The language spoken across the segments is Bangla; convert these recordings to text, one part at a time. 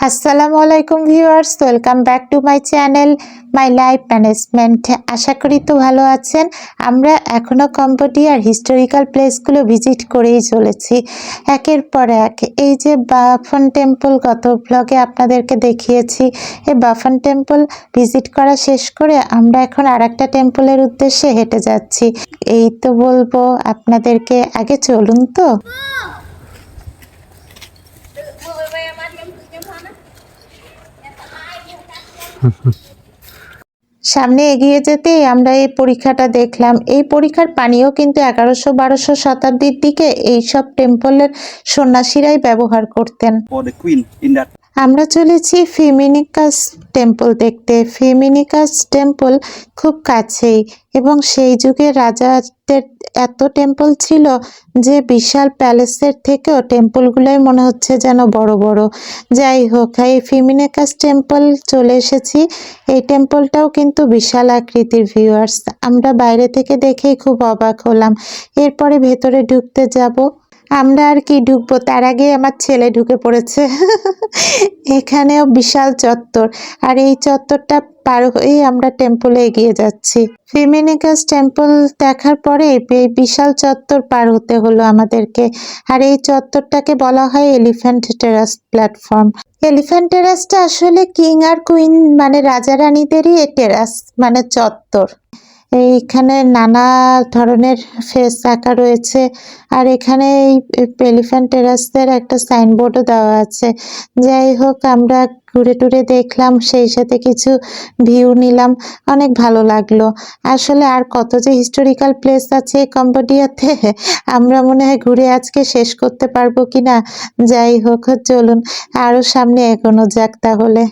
আসসালামু আলাইকুম viewers, welcome back to my channel My Life Management. আশা করি তো ভালো আছেন। আমরা এখনও কম্বোডিয়ার হিস্টোরিক্যাল প্লেসগুলো ভিজিট করেই চলেছি একের পর এক। এই যে বাফন টেম্পল গত ব্লগে আপনাদেরকে দেখিয়েছি, এই বাফন টেম্পল ভিজিট করা শেষ করে আমরা এখন আরেকটা টেম্পলের উদ্দেশ্যে হেঁটে যাচ্ছি। এই তো বলবো আপনাদেরকে, আগে চলুন তো। সামনে এগিয়ে যেতেই আমরা এই পরীক্ষাটা দেখলাম। এই পরীক্ষার পানিও কিন্তু 1100-1200 শতাব্দীর দিকে এইসব টেম্পলের সন্ন্যাসীরাই ব্যবহার করতেন। আমরা চলেছি ফেমিনিকাস টেম্পল দেখতে। ফেমিনিকাস টেম্পল খুব কাছেই, এবং সেই যুগে রাজাদের এত টেম্পল ছিল যে বিশাল প্যালেসের থেকেও টেম্পলগুলোই মনে হচ্ছে যেন বড় বড়। যাই হোক, এই ফেমিনিকাস টেম্পল চলে এসেছি। এই টেম্পলটাও কিন্তু বিশাল আকৃতির ভিউয়ার্স। আমরা বাইরে থেকে দেখেই খুব অবাক হলাম। এরপরে ভেতরে ঢুকতে যাব। আমরা আর কি ঢুকবো, তার আগে আমার ছেলে ঢুকে পড়েছে। এখানেও বিশাল চত্বর, আর এই চত্বরটা পার হয়েই আমরা টেম্পলে এগিয়ে যাচ্ছি। ফেমিনিকাস টেম্পল দেখার পরে এই বিশাল চত্বর পার হতে হলো আমাদেরকে। আর এই চত্বরটাকে বলা হয় এলিফ্যান্ট টেরাস প্ল্যাটফর্ম। এলিফ্যান্ট টেরাসটা আসলে কিং আর কুইন মানে রাজা রানীদেরই টেরাস মানে চত্বর। এইখানে নানা ধরনের ফেস আঁকা রয়েছে, আর এখানে এই এলিফ্যান্ট টেরাসের একটা সাইনবোর্ডও দেওয়া আছে। যাই হোক, আমরা ঘুরে টুরে দেখলাম, সেই সাথে কিছু ভিউ নিলাম, অনেক ভালো লাগলো। আসলে আর কত যে হিস্টোরিক্যাল প্লেস আছে কম্বোডিয়াতে, আমরা মনে হয় ঘুরে আজকে শেষ করতে পারবো কিনা। যাই হোক, চলুন আরো সামনে এগোনো যাক তাহলে।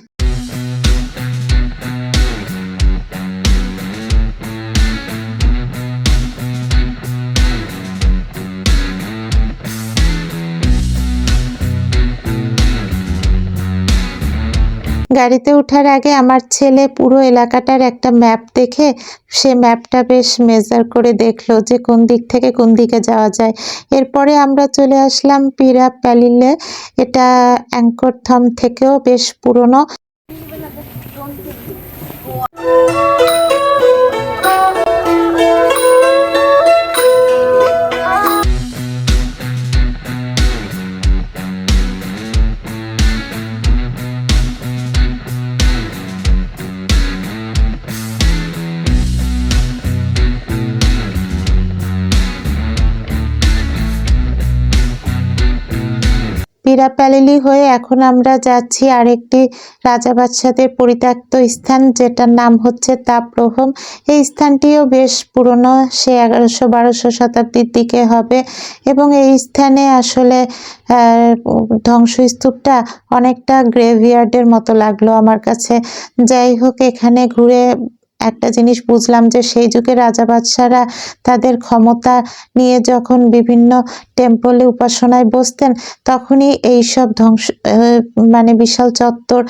গাড়িতে ওঠার আগে আমার ছেলে পুরো এলাকাটার একটা ম্যাপ দেখে সে ম্যাপটা বেশ মেজার করে দেখলো যে কোন দিক থেকে কোন দিকে যাওয়া যায়। এরপরে আমরা চলে আসলাম পিরা প্যালিলে। এটা অ্যাঙ্কর থম থেকেও বেশ পুরনো। পিরাপ্যালিলি হয়ে এখন আমরা যাচ্ছি আরেকটি রাজা বাদশাদের পরিত্যক্ত স্থান, যেটার নাম হচ্ছে তাপরোহম। এই স্থানটিও বেশ পুরনো, সে 1100-1200 শতাব্দীর দিকে হবে, এবং এই স্থানে আসলে ধ্বংসস্তূপটা অনেকটা গ্রেভইয়ার্ডের মতো লাগলো আমার কাছে। যাই হোক, এখানে ঘুরে একটা জিনিস বুঝলাম যে সেই যুগে রাজা বাদশারা তাদের ক্ষমতা নিয়ে যখন বিভিন্ন টেম্পলে উপাসনায় বসতেন, তখনই এইসব মানে বিশাল চত্বর,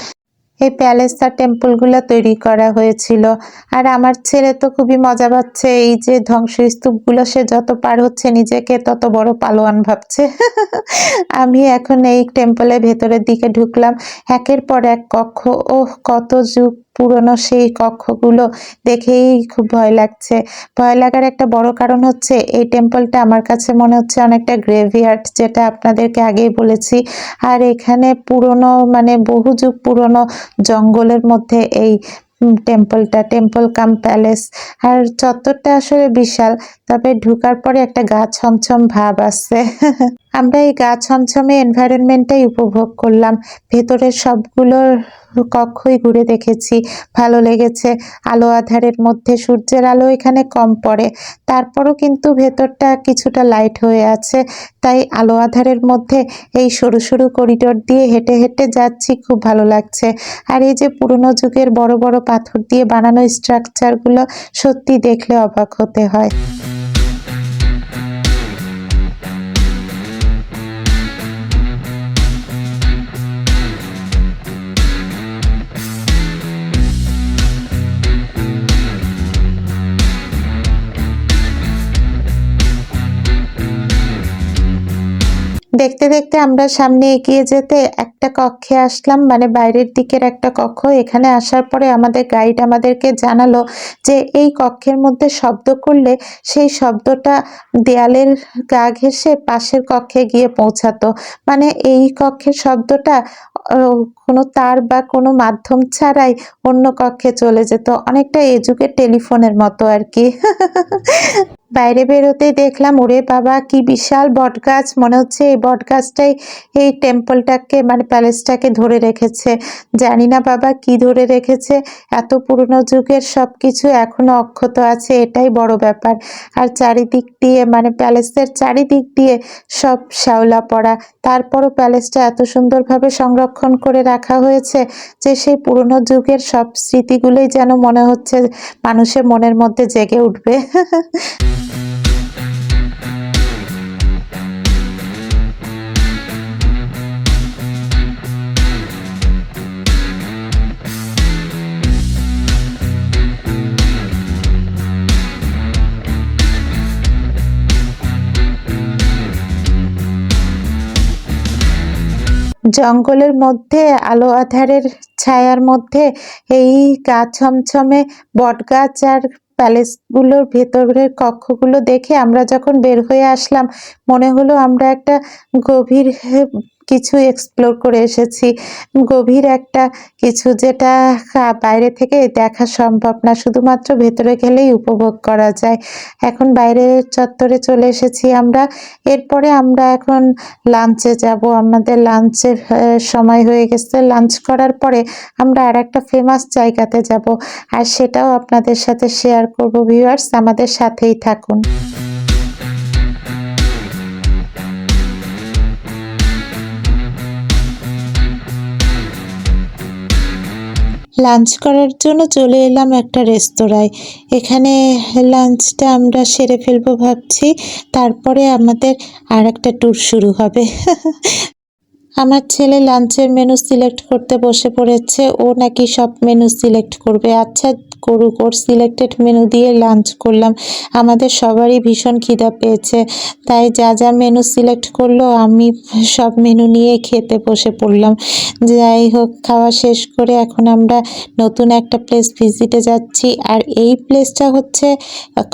এই প্যালেস আর টেম্পলগুলো তৈরি করা হয়েছিল। আর আমার ছেলে তো খুবই মজা পাচ্ছে, এই যে ধ্বংসস্তূপগুলো সে যত পার হচ্ছে নিজেকে তত বড় পালোয়ান ভাবছে। আমি এখন এই টেম্পলের ভেতরের দিকে ঢুকলাম। একের পর এক কক্ষ, ওহ কত যুগ পুরনো সেই কক্ষগুলো দেখেই খুব ভয় লাগছে। ভয় লাগার একটা বড় কারণ হচ্ছে এই টেম্পলটা আমার কাছে মনে হচ্ছে অনেকটা গ্রেভইয়ার্ড, যেটা আপনাদেরকে আগেই বলেছি। আর এখানে পুরনো মানে বহু যুগ পুরনো জঙ্গলের মধ্যে এই টেম্পলটা, টেম্পল কাম প্যালেস। আর চত্বরটা আসলে বিশাল, তবে ঢুকার পরে একটা গা ছমছম ভাব আসছে। আমরা এই গা ছমছমে এনভায়রনমেন্টটাই উপভোগ করলাম। ভেতরের সবগুলোর কক্ষই ঘুরে দেখেছি, ভালো লেগেছে। আলো আঁধারের মধ্যে সূর্যের আলো এখানে কম পড়ে, তারপরও কিন্তু ভেতরটা কিছুটা লাইট হয়ে আছে, তাই আলো আঁধারের মধ্যে এই সরু সরু করিডোর দিয়ে হেঁটে হেঁটে যাচ্ছি, খুব ভালো লাগছে। আর এই যে পুরনো যুগের বড় বড় পাথর দিয়ে বানানো স্ট্রাকচারগুলো সত্যি দেখলে অবাক হতে হয়। দেখতে দেখতে আমরা সামনে এগিয়ে যেতে একটা কক্ষে আসলাম, মানে বাইরের দিকের একটা কক্ষ। এখানে আসার পরে আমাদের গাইড আমাদেরকে জানালো যে এই কক্ষের মধ্যে শব্দ করলে সেই শব্দটা দেয়ালের গা ঘেঁষে পাশের কক্ষে গিয়ে পৌঁছাতো। মানে এই কক্ষের শব্দটা কোনো তার বা কোনো মাধ্যম ছাড়াই অন্য কক্ষে চলে যেত, অনেকটা এই যুগের টেলিফোনের মতো আর কি। বাইরে বেরোতেই দেখলাম, ওরে বাবা কি বিশাল বটগাছ, মনে হচ্ছে এই বটগাছটাই এই টেম্পলটাকে মানে প্যালেসটাকে ধরে রেখেছে। জানি না বাবা কি ধরে রেখেছে, এত পুরনো যুগের সব কিছু এখনো অক্ষত আছে, এটাই বড় ব্যাপার। আর চারিদিক দিয়ে মানে প্যালেসের চারিদিক দিয়ে সব শ্যাওলা পড়া, তারপরও প্যালেসটা এত সুন্দরভাবে সংরক্ষণ করে রাখা হয়েছে যে সেই পুরনো যুগের সব স্মৃতিগুলোই যেন মনে হচ্ছে মানুষের মনের মধ্যে জেগে উঠবে। জঙ্গলের মধ্যে আলো আঁধারের ছায়ার মধ্যে এই গা ছমছমে বটগাছ আর প্যালেসগুলোর ভেতরের কক্ষগুলো দেখে আমরা যখন বের হয়ে আসলাম, মনে হলো আমরা একটা গভীর কিছু এক্সপ্লোর করে এসেছি, গভীর একটা কিছু যেটা বাইরে থেকে দেখা সম্ভব না, শুধুমাত্র ভেতরে গেলেই উপভোগ করা যায়। এখন বাইরের চত্বরে চলে এসেছি আমরা। এরপরে আমরা এখন লাঞ্চে যাব, আমাদের লাঞ্চের সময় হয়ে গেছে। লাঞ্চ করার পরে আমরা আর একটা ফেমাস জায়গাতে যাব, আর সেটাও আপনাদের সাথে শেয়ার করব। ভিউয়ার্স, আমাদের সাথেই থাকুন। লাঞ্চ করার জন্য চলে এলাম একটা রেস্তোরাঁয়। এখানে লাঞ্চটা আমরা সেরে ফেলবো ভাবছি, তারপরে আমাদের আর একটা ট্যুর শুরু হবে। আমার ছেলে লাঞ্চের মেনু সিলেক্ট করতে বসে পড়েছে, ও নাকি সব মেনু সিলেক্ট করবে। আচ্ছা করুক, ওর সিলেক্টেড মেনু দিয়ে লাঞ্চ করলাম। আমাদের সবারই ভীষণ খিদা পেয়েছে, তাই যা যা মেনু সিলেক্ট করলো আমি সব মেনু নিয়ে খেতে বসে পড়লাম। যাই হোক, খাওয়া শেষ করে এখন আমরা নতুন একটা প্লেস ভিজিটে যাচ্ছি, আর এই প্লেসটা হচ্ছে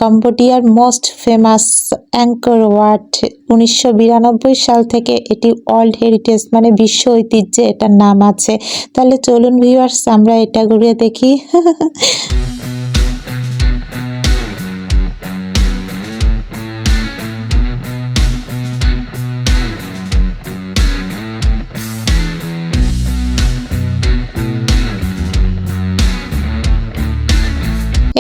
কম্বোডিয়ার মোস্ট ফেমাস অ্যাঙ্কর ওয়াট। 1992 সাল থেকে এটি ওয়ার্ল্ড হেরিটেজ মানে বিশ্ব ঐতিহ্যে এটার নাম আছে। তাহলে চলুন ভিউয়ার্স, আমরা এটা ঘুরে দেখি।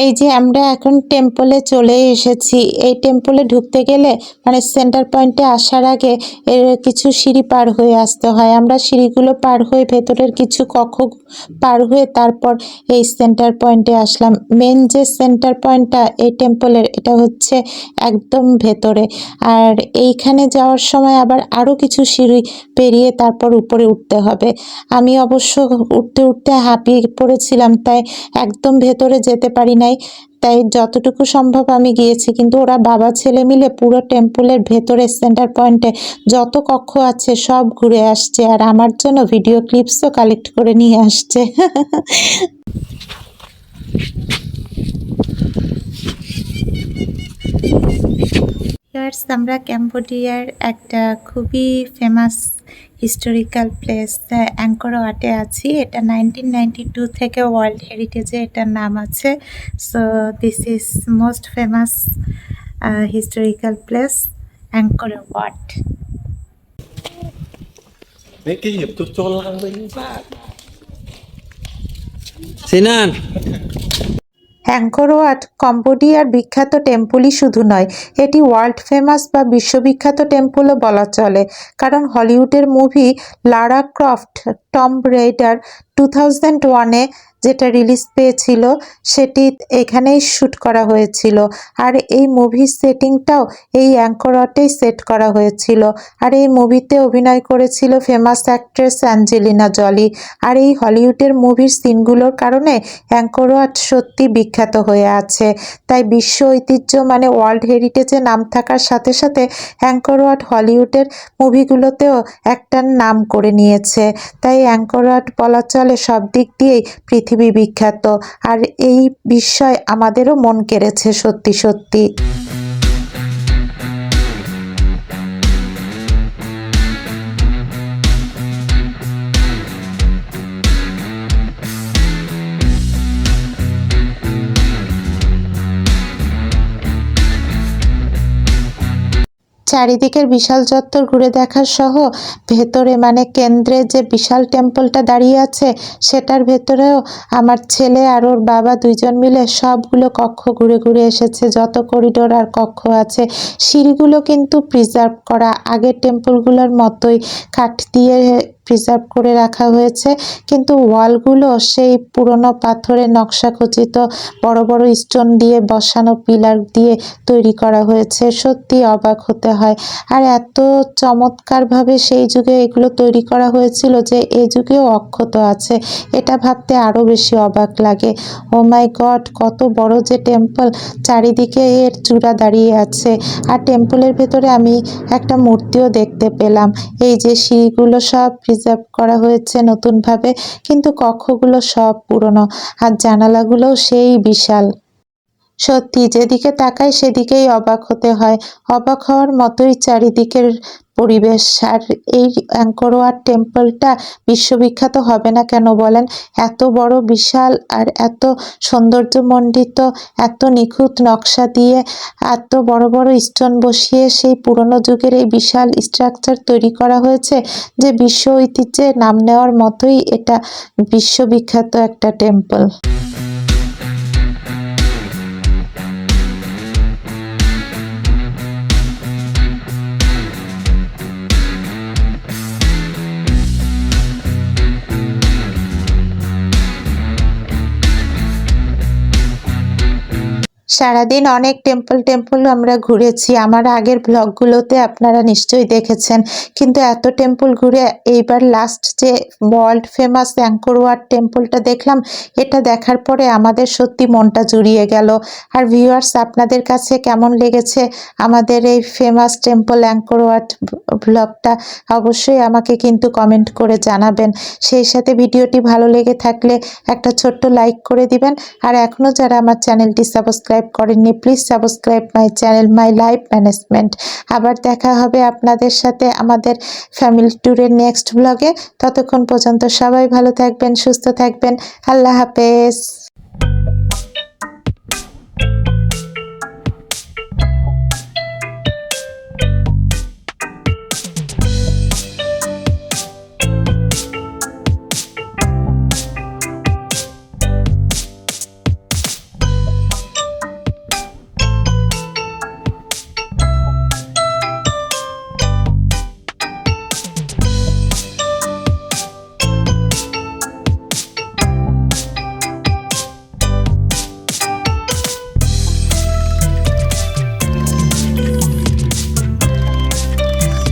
এই যে আমরা এখন টেম্পলে চলে এসেছি। এই টেম্পলে ঢুকতে গেলে মানে সেন্টার পয়েন্টে আসার আগে এর কিছু সিঁড়ি পার হয়ে আসতে হয়। আমরা সিঁড়িগুলো পার হয়ে ভেতরের কিছু কক্ষ পার হয়ে তারপর এই সেন্টার পয়েন্টে আসলাম। মেন যে সেন্টার পয়েন্টটা এই টেম্পলের, এটা হচ্ছে একদম ভেতরে। আর এইখানে যাওয়ার সময় আবার আরও কিছু সিঁড়ি পেরিয়ে তারপর উপরে উঠতে হবে। আমি অবশ্য উঠতে উঠতে হাঁপিয়ে পড়েছিলাম, তাই একদম ভেতরে যেতে পারি নাই। তাই যতটুকু সম্ভব আমি গিয়েছি, কিন্তু ওরা বাবা ছেলে মিলে পুরো টেম্পলের ভেতরে সেন্টার পয়েন্টে যত কক্ষ আছে সব ঘুরে আসছে, আর আমার জন্য ভিডিও ক্লিপসও কালেক্ট করে নিয়ে আসছে। আমরা ক্যাম্বোডিয়ার একটা খুবই ফেমাস হিস্টোরিক্যাল প্লেস অ্যাঙ্কর ওয়াটে আছি। এটা 1992 থেকে ওয়ার্ল্ড হেরিটেজে এটার নাম আছে। So this is most famous historical place Angkor Wat. সিনান অ্যাঙ্কর ওয়াট কম্বোডিয়ার বিখ্যাত টেম্পলই শুধু নয়, এটি ওয়ার্ল্ড ফেমাস বা বিশ্ববিখ্যাত টেম্পলও বলা চলে, কারণ হলিউডের মুভি লারা ক্রফট টম্ব রেইডার 2001-এ যেটা রিলিজ পেয়েছিল সেটি এখানেই শ্যুট করা হয়েছিল। আর এই মুভির সেটিংটাও এই অ্যাঙ্কর ওয়াটেই সেট করা হয়েছিল। আর এই মুভিতে অভিনয় করেছিল ফেমাস অ্যাক্ট্রেস অ্যাঞ্জেলিনা জলি। আর এই হলিউডের মুভির সিনগুলোর কারণে অ্যাঙ্কর ওয়াট সত্যি বিখ্যাত হয়ে আছে। তাই বিশ্ব ঐতিহ্য মানে ওয়ার্ল্ড হেরিটেজে নাম থাকার সাথে সাথে অ্যাঙ্কর ওয়াট হলিউডের মুভিগুলোতেও একটা নাম করে নিয়েছে। তাই অ্যাঙ্কর ওয়াট বলা চলে সব দিক দিয়েই পৃথিবী বিখ্যাত। আর এই বিষয় আমাদেরও মন কেড়েছে সত্যি সত্যি। চারিদিকের বিশাল চত্বর ঘুরে দেখার সহ ভেতরে মানে কেন্দ্রে যে বিশাল টেম্পলটা দাঁড়িয়ে আছে সেটার ভেতরেও আমার ছেলে আর ওর বাবা দুইজন মিলে সবগুলো কক্ষ ঘুরে ঘুরে এসেছে। যত করিডোর আর কক্ষ আছে, সিঁড়িগুলো কিন্তু প্রিজার্ভ করা আগের টেম্পলগুলোর মতোই কাঠ দিয়ে প্রিজার্ভ করে রাখা হয়েছে, কিন্তু ওয়ালগুলো সেই পুরনো পাথরের নকশাখচিত বড় বড় স্টোন দিয়ে বসানো পিলার দিয়ে তৈরি করা হয়েছে। সত্যি অবাক হতে হয়। আর এত চমৎকারভাবে সেই যুগে এগুলো তৈরি করা হয়েছিল যে এই যুগেও অক্ষত আছে, এটা ভাবতে আরও বেশি অবাক লাগে। ও মাই গড, কত বড় যে টেম্পল, চারিদিকে এর চূড়া দাঁড়িয়ে আছে। আর টেম্পলের ভেতরে আমি একটা মূর্তিও দেখতে পেলাম। এই যে সিঁড়িগুলো সব প্রিজার্ভ করা হয়েছে নতুনভাবে, কিন্তু কক্ষগুলো সব পুরনো আর জানালাগুলোও সেই বিশাল। সত্যি যেদিকে তাকাই সেদিকেই অবাক হতে হয়। অবাক হওয়ার মতোই চারিদিকের পরিবেশ। আর এই অ্যাঙ্কর ওয়াট টেম্পলটা বিশ্ববিখ্যাত হবে না কেন বলেন? এত বড় বিশাল আর এত সৌন্দর্যমণ্ডিত, এত নিখুঁত নকশা দিয়ে এত বড় বড় স্টোন বসিয়ে সেই পুরনো যুগের এই বিশাল স্ট্রাকচার তৈরি করা হয়েছে যে বিশ্ব ঐতিহ্যে নাম নেওয়ার মতোই এটা বিশ্ববিখ্যাত একটা টেম্পল। সারাদিন অনেক টেম্পল আমরা ঘুরেছি, আমার আগের ব্লগগুলোতে আপনারা নিশ্চয়ই দেখেছেন। কিন্তু এত টেম্পল ঘুরে এইবার লাস্ট যে ওয়ার্ল্ড ফেমাস অ্যাঙ্কর ওয়াট টেম্পলটা দেখলাম, এটা দেখার পরে আমাদের সত্যি মনটা জুড়িয়ে গেল। আর ভিউয়ার্স, আপনাদের কাছে কেমন লেগেছে আমাদের এই ফেমাস টেম্পল অ্যাঙ্কর ওয়াট ব্লগটা অবশ্যই আমাকে কিন্তু কমেন্ট করে জানাবেন। সেই সাথে ভিডিওটি ভালো লেগে থাকলে একটা ছোট্ট লাইক করে দিবেন। আর এখনও যারা আমার চ্যানেলটি সাবস্ক্রাইব করেননি, please subscribe my channel My Life management. আবার দেখা হবে আপনাদের সাথে আমাদের ফ্যামিলি ট্যুরের নেক্সট ব্লগে। ততক্ষণ পর্যন্ত সবাই ভালো থাকবেন, সুস্থ থাকবেন। আল্লাহ হাফেজ।